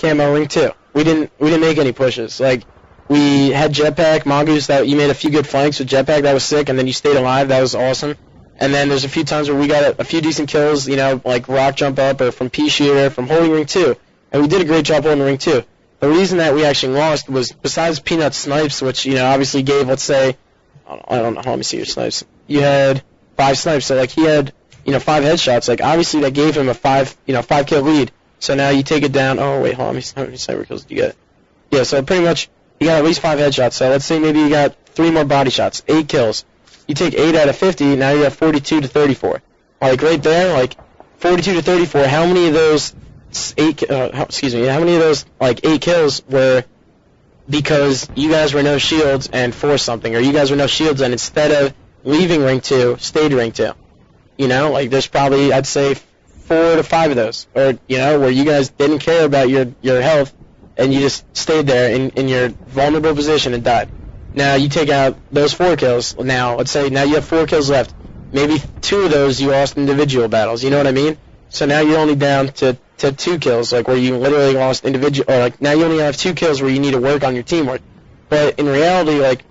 camo ring 2. We didn't make any pushes. Like, we had jetpack, mongoose, that you made a few good flanks with jetpack, that was sick, and then you stayed alive, that was awesome. And then there's a few times where we got a few decent kills, you know, like rock jump up or from pea shooter, from holding ring 2. And we did a great job holding ring 2. The reason that we actually lost was, besides Peanut snipes, which, you know, obviously gave, let's say, I don't know, let me see your snipes. You had 5 snipes, so like he had, you know, 5 headshots. Like, obviously that gave him a 5 kill lead. So now you take it down. Oh wait, hold on, how many sniper kills did you get? Yeah, so pretty much you got at least 5 headshots. So let's say maybe you got 3 more body shots, 8 kills. You take 8 out of 50, now you have 42 to 34. Like right there, like 42 to 34. How many of those how many of those like 8 kills were because you guys were no shields and forced something, or you guys were no shields and instead of leaving ring 2, stayed ring 2? You know, like there's probably, I'd say, 4 to 5 of those, or, you know, where you guys didn't care about your health and you just stayed there in your vulnerable position and died. Now you take out those 4 kills. Now let's say now you have 4 kills left. Maybe 2 of those you lost individual battles. You know what I mean? So now you're only down to 2 kills, like where you literally lost individual, or like now you only have 2 kills where you need to work on your teamwork. But in reality, like,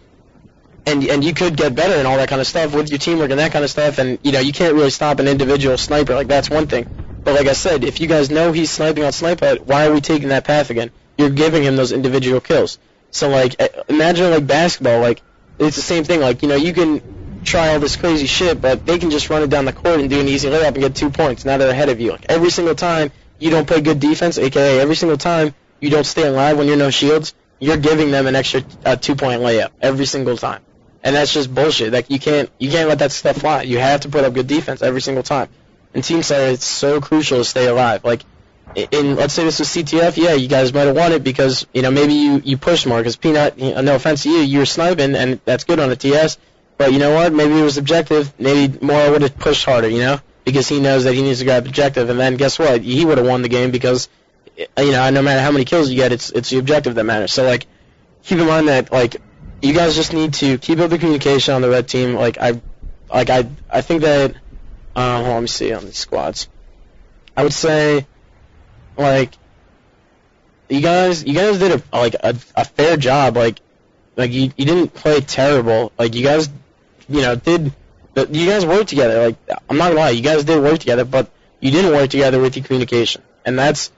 and you could get better and all that kind of stuff with your teamwork and that kind of stuff, and, you know, you can't really stop an individual sniper, like, that's one thing. But like I said, if you guys know he's sniping on Snipe Hut, why are we taking that path again? You're giving him those individual kills. So, like, imagine, like, basketball, like, it's the same thing, like, you know, you can try all this crazy shit, but they can just run it down the court and do an easy layup and get 2 points. Now they're ahead of you. Like, every single time you don't play good defense, aka every single time you don't stay alive when you're no shields, you're giving them an extra 2-point layup every single time. And that's just bullshit. Like, you can't let that stuff fly. You have to put up good defense every single time. In Team Slayer, it's so crucial to stay alive. Like, let's say this was CTF, yeah, you guys might have won it because, you know, maybe you pushed more, because Peanut, no offense to you, you were sniping, and that's good on the TS, but you know what, maybe it was objective, maybe Mora would have pushed harder, you know, because he knows that he needs to grab objective, and then guess what, he would have won the game because, you know, no matter how many kills you get, it's the objective that matters. So, like, keep in mind that, like, you guys just need to keep up the communication on the red team. Like, I think that, hold on, let me see on these squads. I would say, like, you guys did a fair job. Like you didn't play terrible. Like, you guys, you know, you guys worked together. Like, I'm not gonna lie, you guys did work together, but you didn't work together with your communication, and that's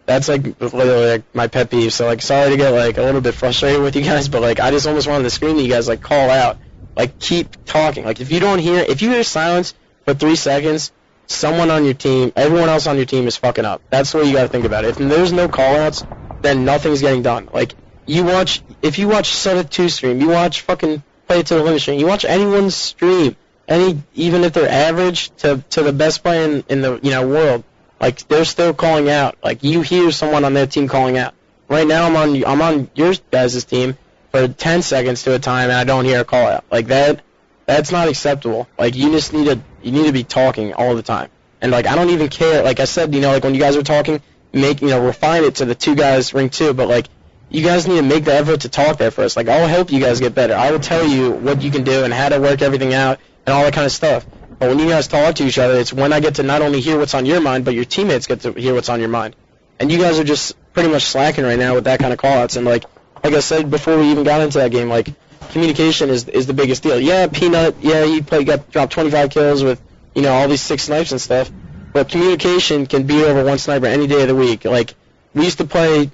like literally like my pet peeve. So, like, sorry to get like a little bit frustrated with you guys, but like I just almost wanted to scream at you guys, like, call out, like, keep talking. Like, if you hear silence for 3 seconds, someone on your team, everyone else on your team is fucking up. That's the way you gotta think about it. If there's no call-outs, then nothing's getting done. Like, if you watch Set 2 stream, you watch fucking Play It to the Limit stream, you watch anyone's stream, even if they're average to the best player in the, you know, world, like, they're still calling out. Like, you hear someone on their team calling out. Right now, I'm on your guys' team for 10 seconds to a time, and I don't hear a call out. Like, that's not acceptable. Like, you just need to be talking all the time. And, like, I don't even care. Like I said, you know, like, when you guys were talking, refine it to the 2 guys ring 2, but, like, you guys need to make the effort to talk there first. Like, I'll help you guys get better. I will tell you what you can do and how to work everything out and all that kind of stuff. But when you guys talk to each other, it's when I get to not only hear what's on your mind, but your teammates get to hear what's on your mind. And you guys are just pretty much slacking right now with that kind of call-outs. And, like I said before we even got into that game, like, communication is the biggest deal. Yeah, Peanut, yeah, he dropped 25 kills with, you know, all these 6 snipes and stuff. But communication can beat over 1 sniper any day of the week. Like, we used to play,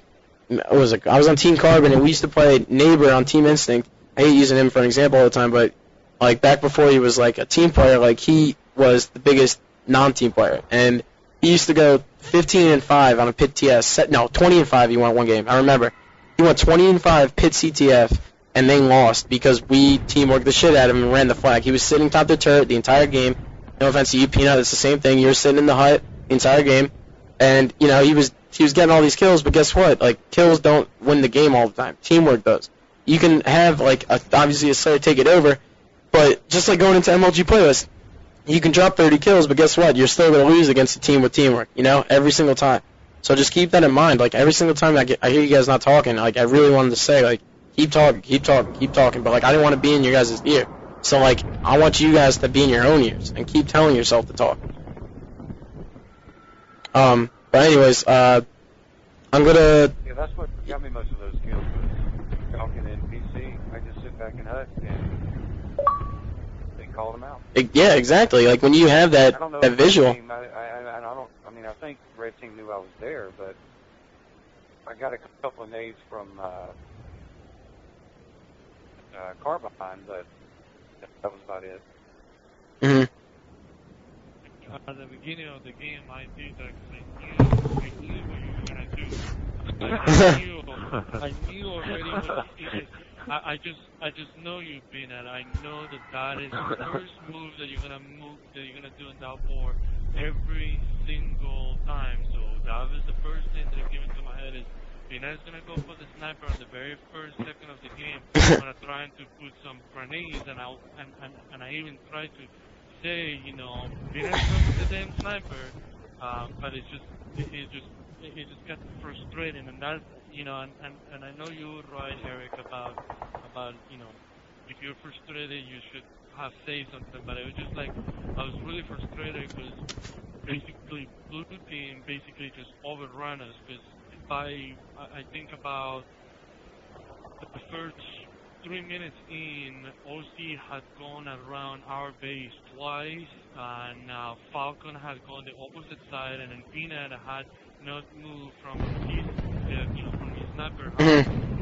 I was on Team Carbon, and we used to play Neighbor on Team Instinct. I hate using him for an example all the time, but, like, back before he was, like, a team player, like, he was the biggest non-team player. And he used to go 15-5 on a pit TS. 20-5 he won one game. I remember. He went 20-5 pit CTF, and they lost because we teamworked the shit out of him and ran the flag. He was sitting top the turret the entire game. No offense to you, Peanut, it's the same thing. You were sitting in the hut the entire game. And, you know, he was getting all these kills, but guess what? Like, kills don't win the game all the time. Teamwork does. You can have, like, obviously a Slayer take it over, but just like going into MLG playlist, you can drop 30 kills, but guess what? You're still going to lose against a team with teamwork, you know, every single time. So just keep that in mind. Like, every single time I hear you guys not talking, like, I really wanted to say, like, keep talking, but, like, I didn't want to be in your guys' ear. So, like, I want you guys to be in your own ears and keep telling yourself to talk. But anyways, I'm gonna. Yeah, that's what got me most of those kills was Falcon and PC. I just sit back and hut, and they called them out. Yeah, exactly. Like when you have that visual. Team, I mean, I think Red Team knew I was there, but I got a couple of nades from Carbine, but that was about it. Mm-hmm. At the beginning of the game, I did that because I knew what you were gonna do. I knew already what it is. I just know you've been at. I know that is the first move that you're gonna do in that war every single time. So that was the first thing that came into my head is Pina's gonna go for the sniper on the very first second of the game. I'm gonna try to put some grenades, and I even tried to say, you know, Pina's going for the damn sniper, but it just got frustrating, and that, you know, and I know you were right, Eric, about you know, if you're frustrated, you should have say something, but it was just like, I was really frustrated because basically Blue Team basically just overrun us, because I think about the first 3 minutes in, OC had gone around our base twice, and Falcon had gone the opposite side, and then Peanut had not moved from his, from his sniper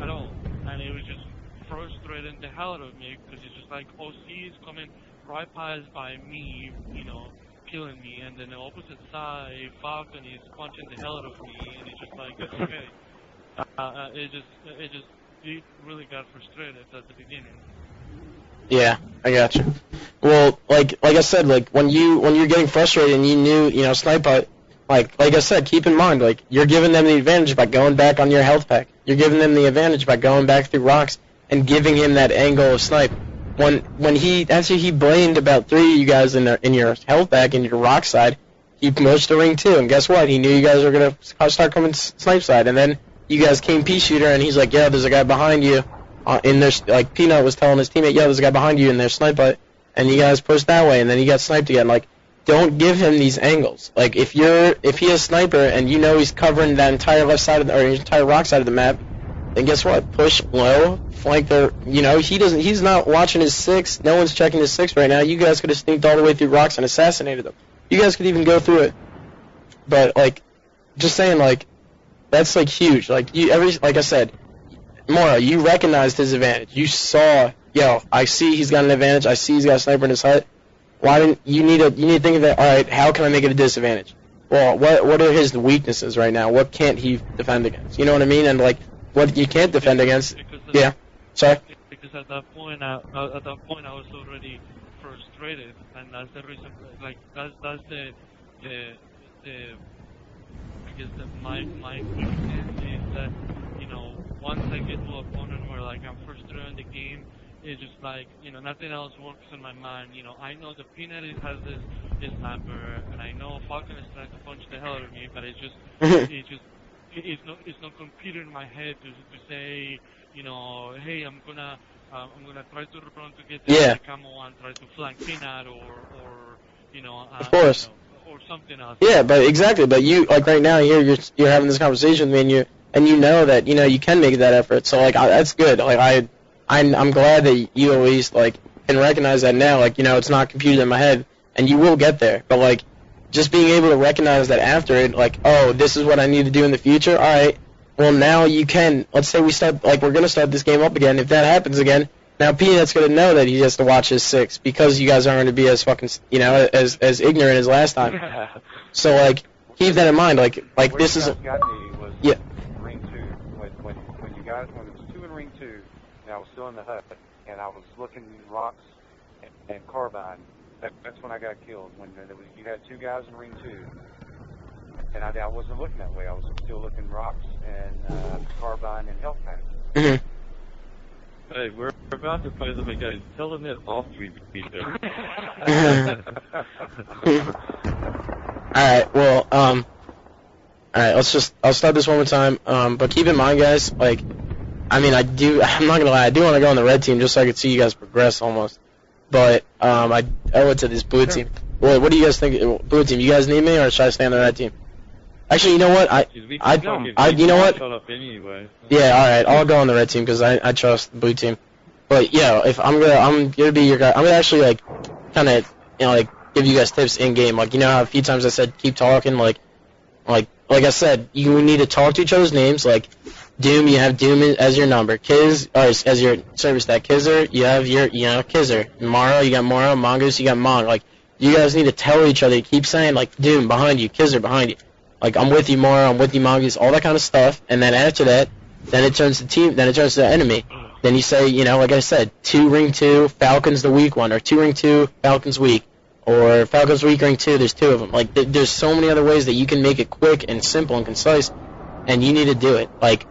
at all, and it was just frustrating the hell out of me, because it's just like OC is coming right past by me, you know, killing me, and then the opposite side, Falcon is punching the hell out of me, and it's just like, it's okay. It really got frustrated at the beginning. Yeah, I got you. Well, like I said, like when you're getting frustrated and you knew, you know, sniper, like I said, keep in mind, like you're giving them the advantage by going back on your health pack. You're giving them the advantage by going back through rocks and giving him that angle of snipe. When he blamed about 3 of you guys in your health pack and your rock side, he pushed the ring 2, and guess what? He knew you guys were gonna start coming snipe side, and then you guys came pea shooter, and he's like, yeah, there's a guy behind you. In their, like, Peanut was telling his teammate, yeah, there's a guy behind you in their snipe hut, and you guys pushed that way, and then you got sniped again. Like, don't give him these angles. Like, if he has sniper, and you know he's covering that entire left side or entire rock side of the map, then guess what? Push low, flank their, you know, he's not watching his 6, no one's checking his 6 right now. You guys could have sneaked all the way through rocks and assassinated them. You guys could even go through it. But, like, just saying, like, that's, like, huge. Like, like I said, Mora, you recognized his advantage. You saw, yo, I see he's got an advantage. I see he's got a sniper in his hut. Why didn't you need to think of that? All right, how can I make it a disadvantage? Well, what are his weaknesses right now? What can't he defend against? You know what I mean? And like, what you can't defend against? Yeah. Sorry. Because at that point I was already frustrated, and that's the reason. Like, that's the I guess that my weakness is that, you know, once I get to a opponent where like I'm frustrated in the game, it's just like, you know, nothing else works in my mind. You know, I know the Peanut has this sniper, and I know Falcon is trying to punch the hell out of me, but it's not computing in my head to say, you know, hey, I'm gonna try to run to get the camo and try to flank Peanut or you know, of course. You know, or something else. Yeah, but exactly. But you, like right now, you're having this conversation with me, and you know that, you know, you can make that effort. So like that's good. Like I'm glad that you at least like can recognize that now. Like, you know, it's not computed in my head, and you will get there. But like just being able to recognize that after it, like, oh, this is what I need to do in the future. All right. Well, now you can. Let's say we start, like, we're gonna start this game up again. If that happens again, now Peanut's gonna know that he has to watch his 6 because you guys aren't going to be as fucking, you know, as ignorant as last time. So like, keep that in mind. Like this is. What got me was ring 2 when you guys, when it was 2 in ring 2, and I was still in the hut, and I was looking at rocks and carbine. That's when I got killed. When you had 2 guys in ring 2, and I wasn't looking that way. I was still looking rocks and carbine and health pack. Mm-hmm. Hey, we're about to play the game. Tell them that off we beat them. Alright, well, alright, I'll start this one more time, but keep in mind, guys, like, I mean, I'm not gonna lie, I do want to go on the red team just so I could see you guys progress almost, but, I owe it to this blue team. Well, what do you guys think, blue team, you guys need me, or should I stay on the red team? Actually, you know what? You know what? Shut up anyway. Yeah, all right. I'll go on the red team because I trust the blue team. But yeah, if I'm gonna be your guy. I'm gonna actually like kind of like give you guys tips in game. Like, you know how a few times I said keep talking. Like I said, you need to talk to each other's names. Like Doom, you have Doom as your number. Kiz, or as your service stat. Kizzer, you have your Kizzer. Mara, you got Mara. Mongoose, you got Mong. Like, you guys need to tell each other. Keep saying like Doom behind you, Kizzer behind you. Like, I'm with you, Mara. I'm with you, Mongoose. All that kind of stuff. And then after that, then it turns to team. Then it turns to the enemy. Then you say, like I said, 2 ring 2, Falcon's the weak one, or 2 ring 2, Falcon's weak. Or Falcon's weak ring 2, there's 2 of them. Like, there's so many other ways that you can make it quick and simple and concise, and you need to do it. Like,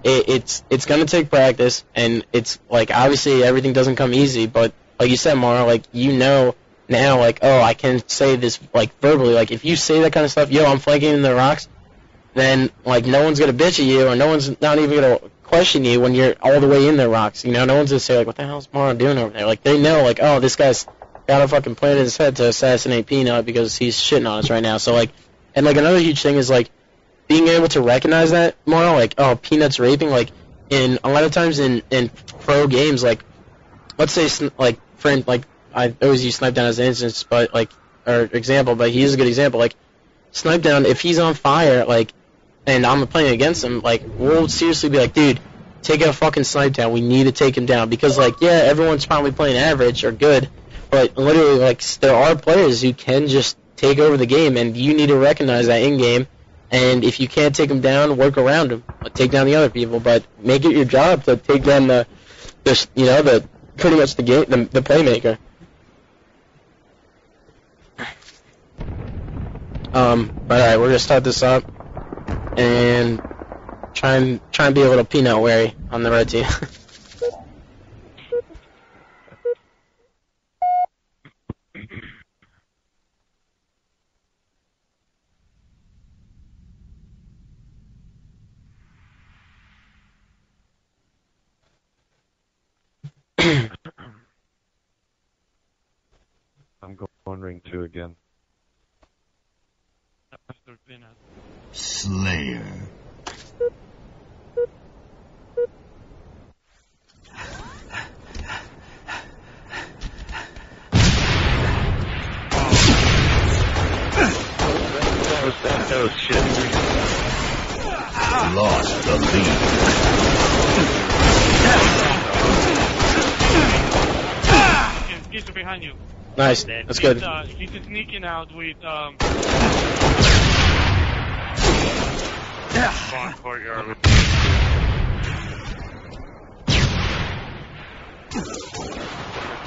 it's going to take practice, and it's, like, obviously everything doesn't come easy, but like you said, Mara, like, now, like, oh, I can say this, like, verbally. Like, if you say that kind of stuff, I'm flanking in the rocks, then, like, no one's going to bitch at you, or no one's not even going to question you when you're all the way in the rocks. No one's going to say, like, what the hell's Mara doing over there? Like, they know, like, oh, this guy's got a fucking plan in his head to assassinate Peanut because he's shitting on us right now. So, like, and, like, another huge thing is, like, being able to recognize that more, like, oh, Peanut's raping, like, in a lot of times in pro games, like, let's say, like, I always use Snipe Down as an instance, but, like, or example, but he is a good example. Like, Snipe Down, if he's on fire, like, and I'm playing against him, like, we'll seriously be like, dude, take out fucking Snipe Down. We need to take him down. Because, like, yeah, everyone's probably playing average or good, but literally, like, there are players who can just take over the game, and you need to recognize that in-game. And if you can't take them down, work around them. Take down the other people, but make it your job to take down the pretty much the playmaker. But alright, we're gonna start this up and try and be a little Peanut wary on the red team. I'm going ring 2 again. Slayer. Oh shit. Lost the lead. He's behind you. Nice, that's good. He's sneaking out with courtyard.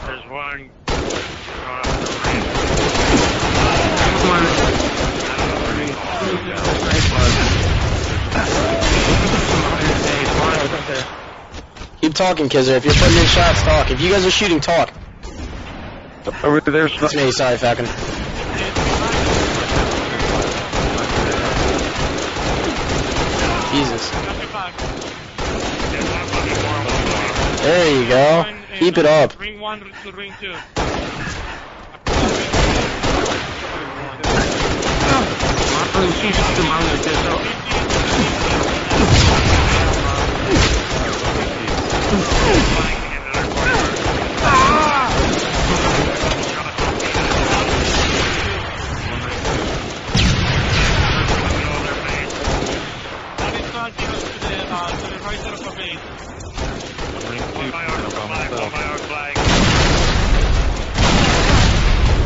There's one. Keep talking, Kizzer. If you're putting in shots, talk. If you guys are shooting, talk. Over there, That's me. Sorry, Falcon. Jesus. There you go. Keep it up. Ring 1 to ring 2.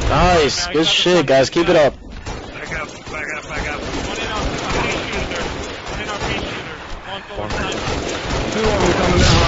Nice. Good shit, guys. Keep it up. Back up. One in our pea shooter. One in our pea shooter. One forward side. 2 of them coming down.